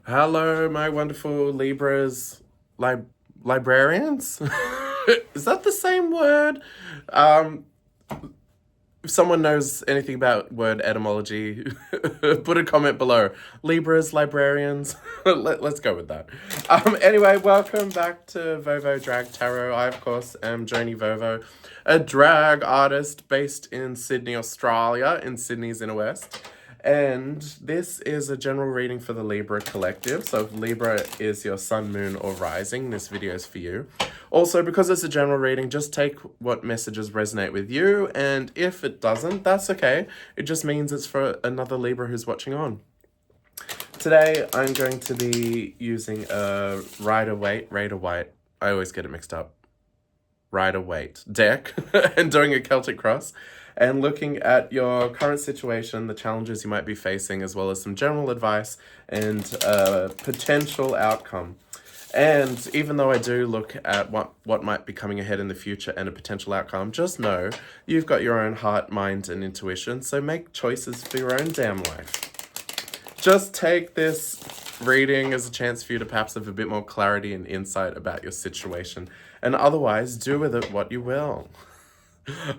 Hello, my wonderful Libras, librarians. Is that the same word? Um, if someone knows anything about word etymology, put a comment below. Libras, librarians. Let's go with that. Anyway, welcome back to Vovo Drag Tarot. I, of course, am Joni Vovo, a drag artist based in Sydney, Australia, in Sydney's inner west. And this is a general reading for the Libra collective. So if Libra is your sun, moon, or rising, this video is for you. Also, because it's a general reading, just take what messages resonate with you. And if it doesn't, that's okay. It just means it's for another Libra who's watching on. Today, I'm going to be using a Rider-Waite, I always get it mixed up, Rider-Waite deck and doing a Celtic cross and looking at your current situation, the challenges you might be facing, as well as some general advice and a potential outcome. And even though I do look at what might be coming ahead in the future and a potential outcome, just know you've got your own heart, mind, and intuition, so make choices for your own damn life. Just take this reading as a chance for you to perhaps have a bit more clarity and insight about your situation, and otherwise do with it what you will.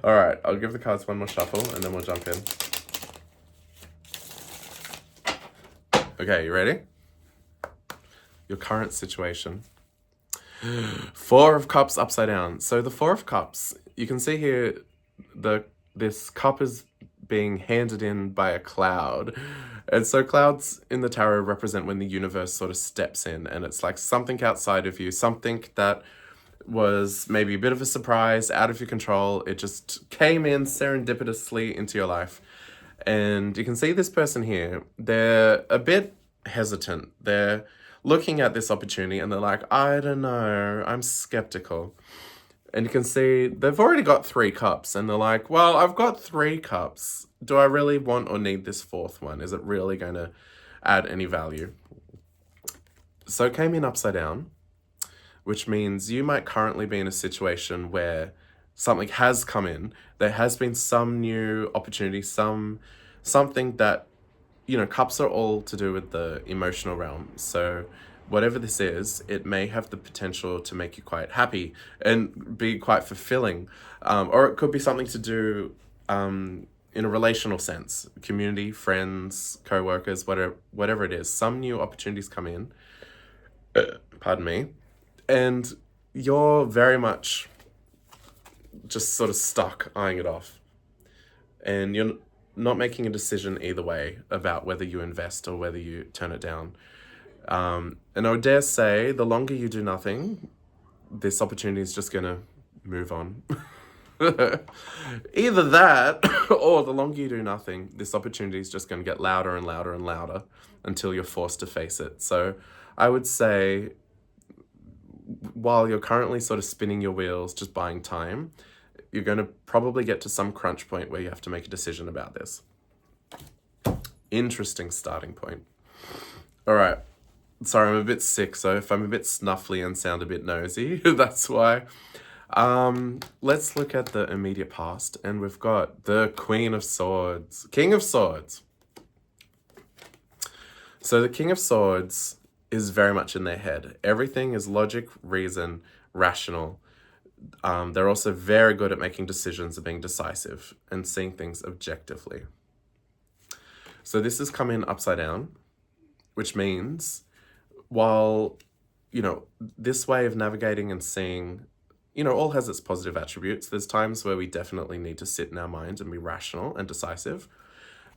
All right, I'll give the cards one more shuffle and then we'll jump in. Okay, you ready? Your current situation. Four of Cups upside down. So the Four of Cups, you can see here, this cup is being handed in by a cloud. And so clouds in the tarot represent when the universe sort of steps in, and it's like something outside of you, something that was maybe a bit of a surprise, out of your control. It just came in serendipitously into your life. And you can see this person here, they're a bit hesitant. They're looking at this opportunity and they're like, I don't know, I'm skeptical. And you can see they've already got 3 cups and they're like, well, I've got 3 cups. Do I really want or need this 4th one? Is it really going to add any value? So it came in upside down, which means you might currently be in a situation where something has come in. There has been some new opportunity, something that, cups are all to do with the emotional realm. So whatever this is, it may have the potential to make you quite happy and be quite fulfilling. Or it could be something to do in a relational sense, community, friends, co-workers, whatever it is. Some new opportunities come in, pardon me, and you're very much just sort of stuck eyeing it off. And you're not making a decision either way about whether you invest or whether you turn it down. And I would dare say the longer you do nothing, this opportunity is just going to move on. Either that, or the longer you do nothing, this opportunity is just going to get louder and louder and louder until you're forced to face it. So I would say, while you're currently sort of spinning your wheels, just buying time, you're going to probably get to some crunch point where you have to make a decision about this. Interesting starting point. All right. Sorry, I'm a bit sick, so if I'm a bit snuffly and sound a bit nosy, that's why. Let's look at the immediate past, and we've got the Queen of Swords, King of Swords. So the King of Swords is very much in their head. Everything is logic, reason, rational. They're also very good at making decisions and being decisive and seeing things objectively. So this has come in upside down, which means while, this way of navigating and seeing, all has its positive attributes. There's times where we definitely need to sit in our mind and be rational and decisive.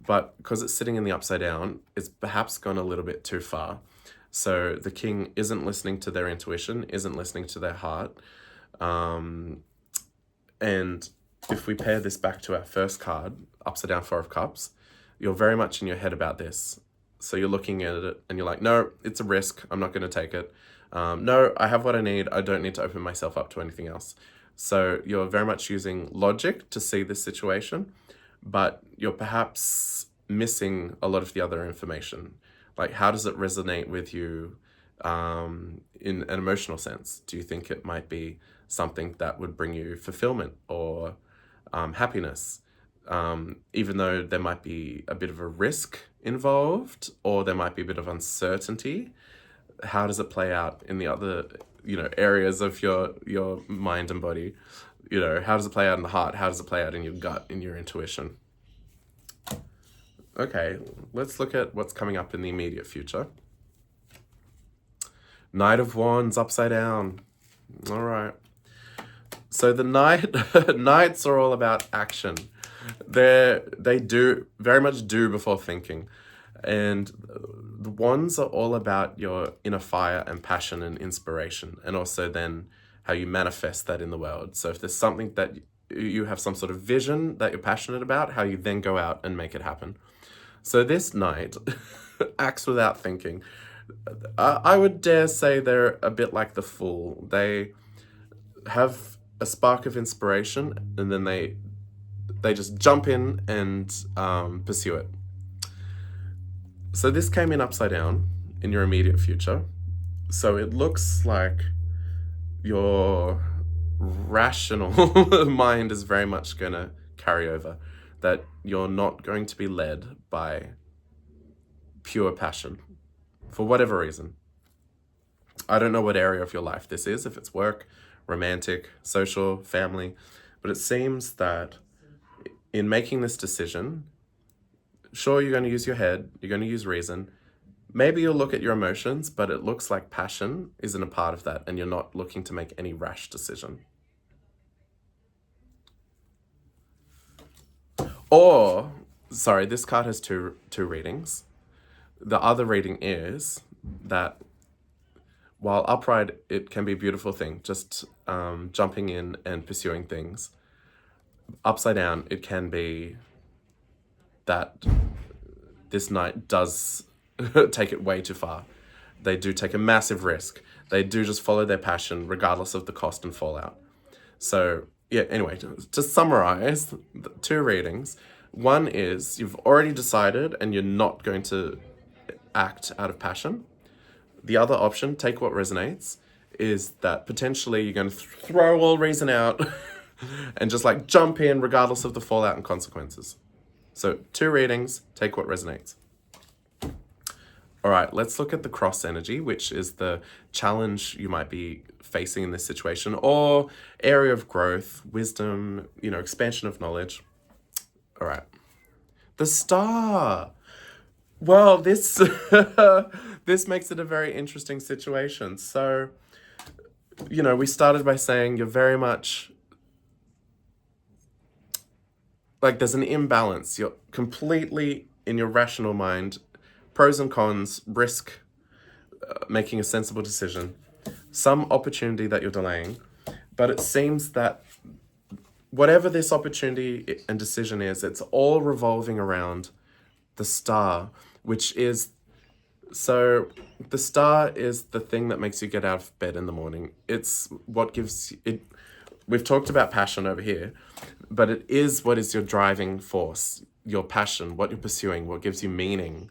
But because it's sitting in the upside down, it's perhaps gone a little bit too far. So the king isn't listening to their intuition, isn't listening to their heart. And if we pair this back to our first card, upside down 4 of Cups, you're very much in your head about this. So you're looking at it and you're like, no, it's a risk. I'm not going to take it. No, I have what I need. I don't need to open myself up to anything else. So you're very much using logic to see this situation, but you're perhaps missing a lot of the other information. Like, how does it resonate with you in an emotional sense? Do you think it might be something that would bring you fulfillment or happiness? even though there might be a bit of a risk involved, or there might be a bit of uncertainty, how does it play out in the other, areas of your mind and body? How does it play out in the heart? How does it play out in your gut, in your intuition? Okay, let's look at what's coming up in the immediate future. Knight of Wands upside down. All right. So the knights are all about action. They do very much do before thinking. And the wands are all about your inner fire and passion and inspiration, and also then how you manifest that in the world. So if there's something that you have some sort of vision that you're passionate about, how you then go out and make it happen. So this knight acts without thinking. I would dare say they're a bit like the Fool. They have a spark of inspiration, and then they just jump in and pursue it. So this came in upside down in your immediate future. So it looks like your rational mind is very much going to carry over, that you're not going to be led by pure passion for whatever reason. I don't know what area of your life this is, if it's work, romantic, social, family, but it seems that in making this decision, sure, you're going to use your head, you're going to use reason, maybe you'll look at your emotions, but it looks like passion isn't a part of that, and you're not looking to make any rash decision. Or, sorry, this card has two readings. The other reading is that while upright, it can be a beautiful thing, just jumping in and pursuing things. Upside down, it can be that this knight does take it way too far. They do take a massive risk. They do just follow their passion regardless of the cost and fallout. So yeah, anyway, to summarize the two readings, one is you've already decided and you're not going to act out of passion. The other option, take what resonates, is that potentially you're going to throw all reason out and just like jump in regardless of the fallout and consequences. So two readings, take what resonates. All right, let's look at the cross energy, which is the challenge you might be facing in this situation, or area of growth, wisdom, expansion of knowledge. All right. The Star. Well, this this makes it a very interesting situation. So, we started by saying you're very much like there's an imbalance. You're completely in your rational mind, pros and cons, risk, making a sensible decision, some opportunity that you're delaying. But it seems that whatever this opportunity and decision is, it's all revolving around the Star, which is, so the Star is the thing that makes you get out of bed in the morning. It's what gives it, we've talked about passion over here, but it is what is your driving force, your passion, what you're pursuing, what gives you meaning,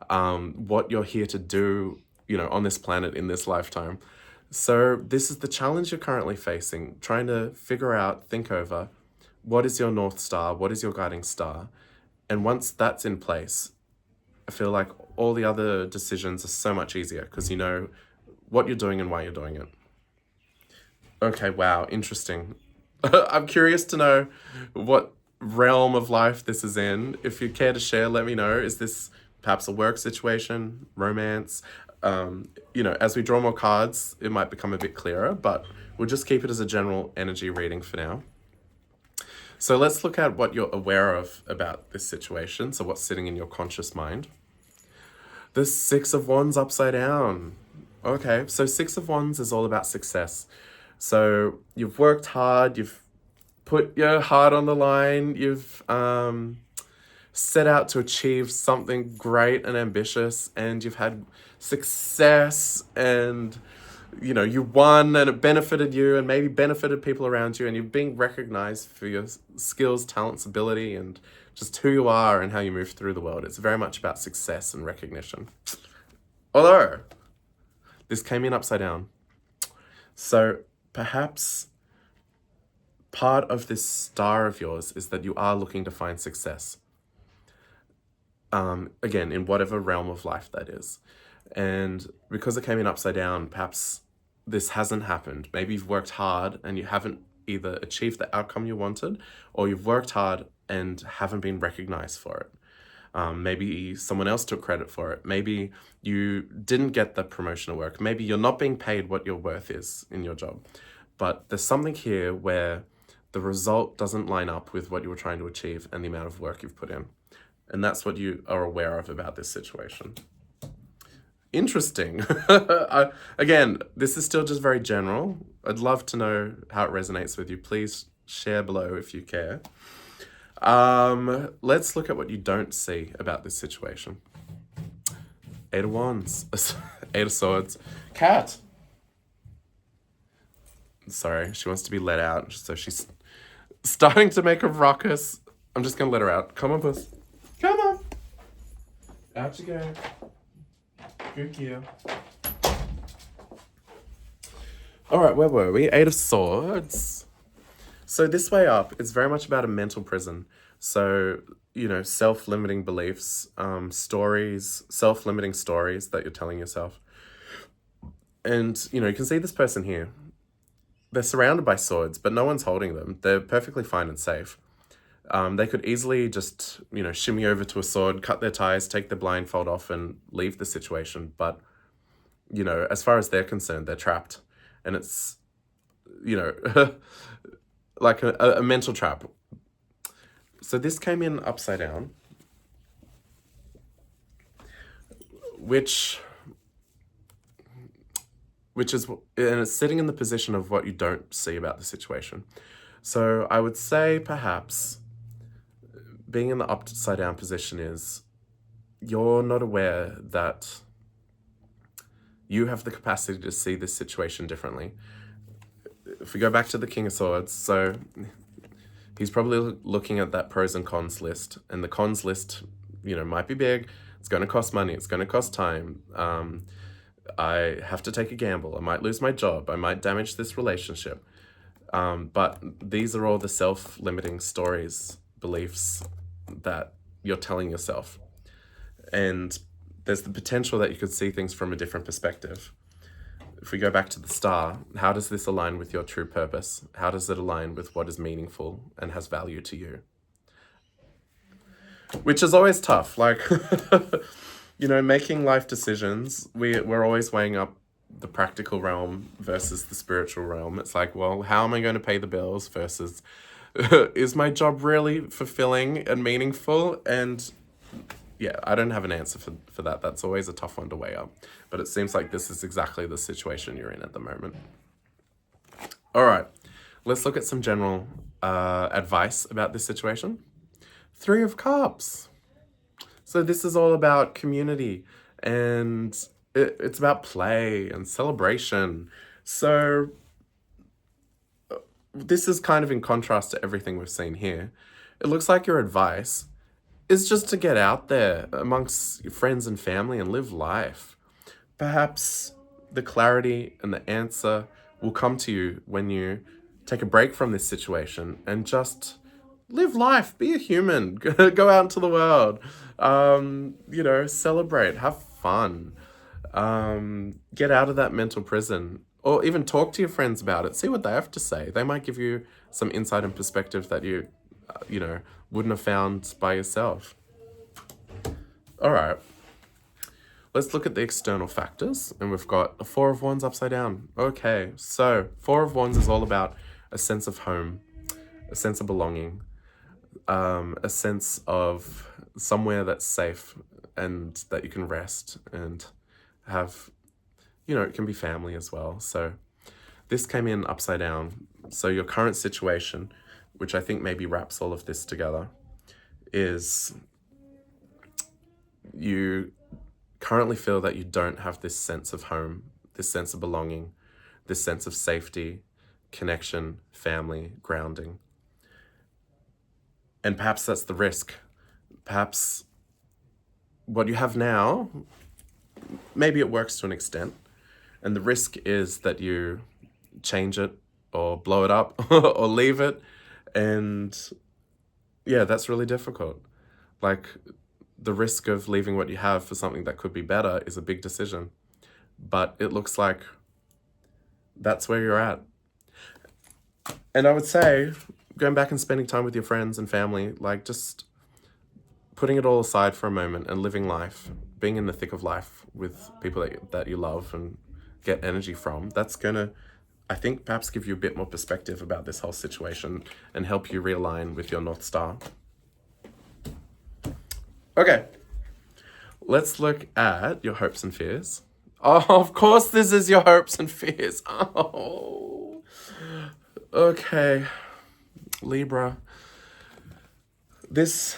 what you're here to do, on this planet in this lifetime. So this is the challenge you're currently facing, trying to figure out, think over, what is your North Star? What is your guiding star? And once that's in place, I feel like all the other decisions are so much easier because you know what you're doing and why you're doing it. Okay, wow, interesting. I'm curious to know what realm of life this is in. If you care to share, let me know. Is this perhaps a work situation, romance? As we draw more cards, it might become a bit clearer, but we'll just keep it as a general energy reading for now. So let's look at what you're aware of about this situation. So what's sitting in your conscious mind? The Six of Wands upside down. Okay, so Six of Wands is all about success. So you've worked hard, you've put your heart on the line, you've set out to achieve something great and ambitious, and you've had success, and you won, and it benefited you and maybe benefited people around you, and you're being recognized for your skills, talents, ability, and just who you are and how you move through the world. It's very much about success and recognition. Although this came in upside down. So perhaps part of this star of yours is that you are looking to find success. Again, in whatever realm of life that is. And because it came in upside down, perhaps this hasn't happened. Maybe you've worked hard and you haven't either achieved the outcome you wanted, or you've worked hard and haven't been recognized for it. Maybe someone else took credit for it. Maybe you didn't get the promotion at work. Maybe you're not being paid what your worth is in your job. But there's something here where the result doesn't line up with what you were trying to achieve and the amount of work you've put in. And that's what you are aware of about this situation. Interesting. Again, this is still just very general. I'd love to know how it resonates with you. Please share below if you care. Let's look at what you don't see about this situation. 8 of Wands, 8 of Swords, cat. Sorry, she wants to be let out, so she's starting to make a ruckus. I'm just gonna let her out. Come on, puss. Come on. Out you go. Good girl. All right, where were we? 8 of Swords. So this way up, it's very much about a mental prison. So, you know, self-limiting beliefs, stories, self-limiting stories that you're telling yourself. And, you know, you can see this person here. They're surrounded by swords, but no one's holding them. They're perfectly fine and safe. They could easily just, you know, shimmy over to a sword, cut their ties, take the blindfold off and leave the situation. But, you know, as far as they're concerned, they're trapped. And it's, you know, like a mental trap. So this came in upside down, which is, and it's sitting in the position of what you don't see about the situation. So I would say perhaps being in the upside down position is you're not aware that you have the capacity to see this situation differently. If we go back to the King of Swords, so he's probably looking at that pros and cons list, and the cons list, you know, might be big. It's going to cost money. It's going to cost time. I have to take a gamble. I might lose my job. I might damage this relationship. But these are all the self-limiting stories, beliefs that you're telling yourself. And there's the potential that you could see things from a different perspective. If we go back to the star, how does this align with your true purpose? How does it align with what is meaningful and has value to you? Which is always tough. Like, you know, making life decisions, we're always weighing up the practical realm versus the spiritual realm. It's like, well, how am I going to pay the bills versus is my job really fulfilling and meaningful? And yeah, I don't have an answer for that. That's always a tough one to weigh up. But it seems like this is exactly the situation you're in at the moment. All right, let's look at some general advice about this situation. 3 of Cups. So this is all about community, and it's about play and celebration. So this is kind of in contrast to everything we've seen here. It looks like your advice is just to get out there amongst your friends and family and live life. Perhaps the clarity and the answer will come to you when you take a break from this situation and just live life, be a human, go out into the world, you know, celebrate, have fun, get out of that mental prison, or even talk to your friends about it, see what they have to say. They might give you some insight and perspective that you know, wouldn't have found by yourself. All right, let's look at the external factors, and we've got a 4 of Wands upside down. Okay, so 4 of Wands is all about a sense of home, a sense of belonging, a sense of somewhere that's safe and that you can rest and have, you know, it can be family as well. So this came in upside down. So your current situation, which I think maybe wraps all of this together, is you currently feel that you don't have this sense of home, this sense of belonging, this sense of safety, connection, family, grounding. And perhaps that's the risk. Perhaps what you have now, maybe it works to an extent. And the risk is that you change it or blow it up or leave it. And yeah, that's really difficult. Like, the risk of leaving what you have for something that could be better is a big decision. But it looks like that's where you're at. And I would say going back and spending time with your friends and family, like just putting it all aside for a moment and living life, being in the thick of life with people that you love and get energy from, that's gonna, I think, perhaps give you a bit more perspective about this whole situation and help you realign with your North Star. Okay, let's look at your hopes and fears. Oh, of course this is your hopes and fears. Oh, okay, Libra. This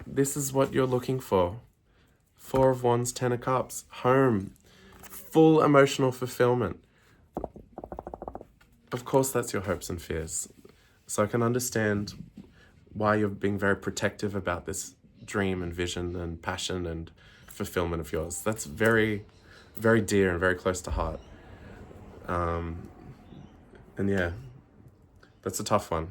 is what you're looking for. 4 of Wands, 10 of Cups, home, full emotional fulfillment. Of course that's your hopes and fears. So I can understand why you're being very protective about this dream and vision and passion and fulfillment of yours. That's very, very dear and very close to heart. And yeah, that's a tough one.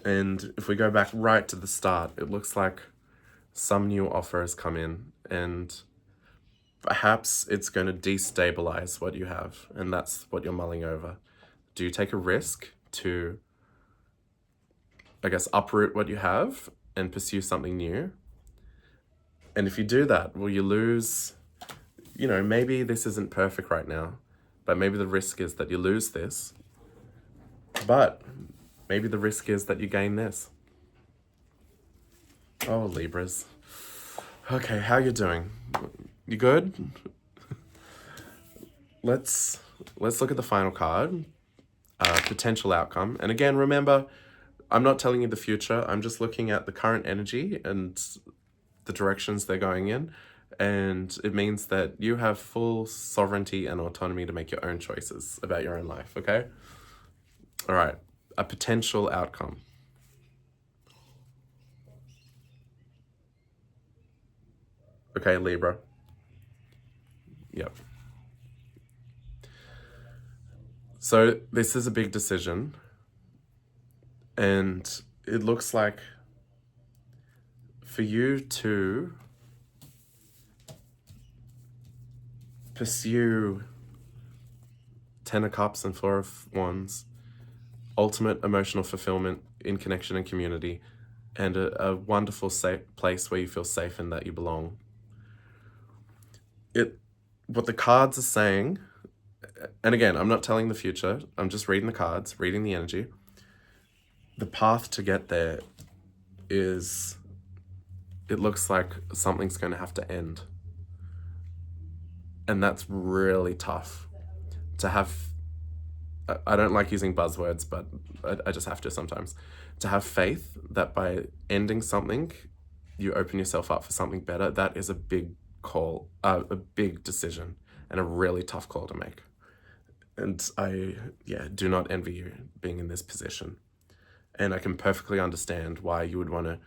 And if we go back right to the start, it looks like some new offer has come in, and perhaps it's going to destabilize what you have, and that's what you're mulling over. Do you take a risk to, I guess, uproot what you have and pursue something new? And if you do that, will you lose, you know, maybe this isn't perfect right now, but maybe the risk is that you lose this, but maybe the risk is that you gain this. Oh, Libras. Okay, how you doing? You good? Let's look at the final card, potential outcome. And again, remember, I'm not telling you the future. I'm just looking at the current energy and the directions they're going in. And it means that you have full sovereignty and autonomy to make your own choices about your own life, okay? All right, a potential outcome. Okay, Libra. Yep. So this is a big decision, and it looks like for you to pursue 10 of Cups and 4 of Wands, ultimate emotional fulfillment in connection and community, and a wonderful safe place where you feel safe and that you belong. What the cards are saying, and again, I'm not telling the future, I'm just reading the cards, reading the energy. The path to get there is, it looks like something's going to have to end. And that's really tough to have. I don't like using buzzwords, but I just have to sometimes. To have faith that by ending something, you open yourself up for something better, that is a big call, a big decision, and a really tough call to make. And I do not envy you being in this position. And I can perfectly understand why you would want to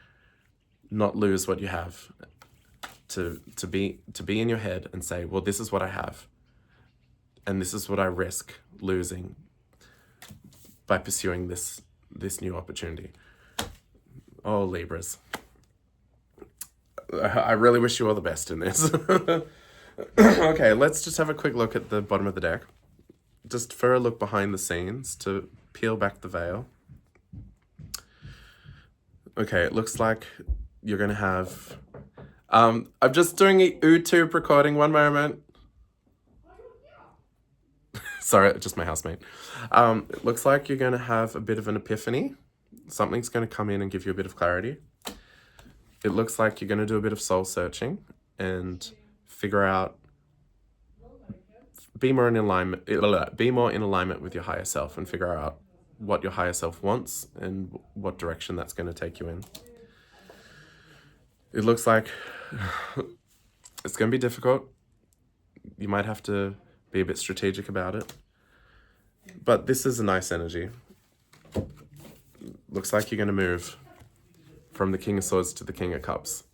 not lose what you have, to be in your head and say, well, this is what I have, and this is what I risk losing by pursuing this new opportunity. Oh, Libras. I really wish you all the best in this. Okay, let's just have a quick look at the bottom of the deck. Just for a look behind the scenes to peel back the veil. Okay, it looks like you're going to have... I'm just doing a YouTube recording, one moment. Sorry, just my housemate. It looks like you're going to have a bit of an epiphany. Something's going to come in and give you a bit of clarity. It looks like you're going to do a bit of soul searching and figure out, be more in alignment with your higher self, and figure out what your higher self wants and what direction that's going to take you in. It looks like it's going to be difficult. You might have to be a bit strategic about it. But this is a nice energy. Looks like you're going to move from the King of Swords to the King of Cups.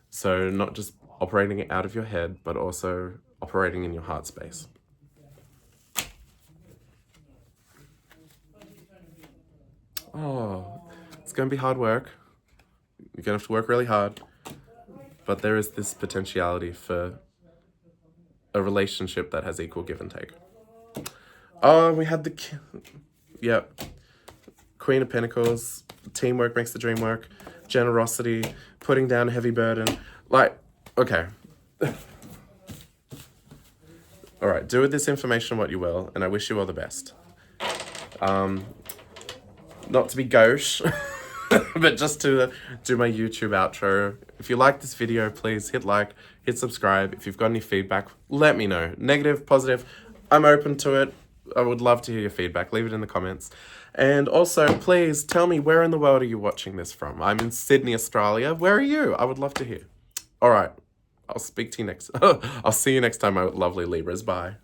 So not just operating out of your head, but also operating in your heart space. Oh, it's going to be hard work. You're going to have to work really hard. But there is this potentiality for a relationship that has equal give and take. Oh, we had yep. Queen of Pentacles. Teamwork makes the dream work. Generosity. Putting down a heavy burden. Like, okay. All right, do with this information what you will, and I wish you all the best. Not to be gauche, but just to do my YouTube outro. If you like this video, please hit like, hit subscribe. If you've got any feedback, let me know. Negative, positive, I'm open to it. I would love to hear your feedback. Leave it in the comments. And also, please tell me, where in the world are you watching this from? I'm in Sydney, Australia. Where are you? I would love to hear. All right. I'll speak to you next. I'll see you next time, my lovely Libras. Bye.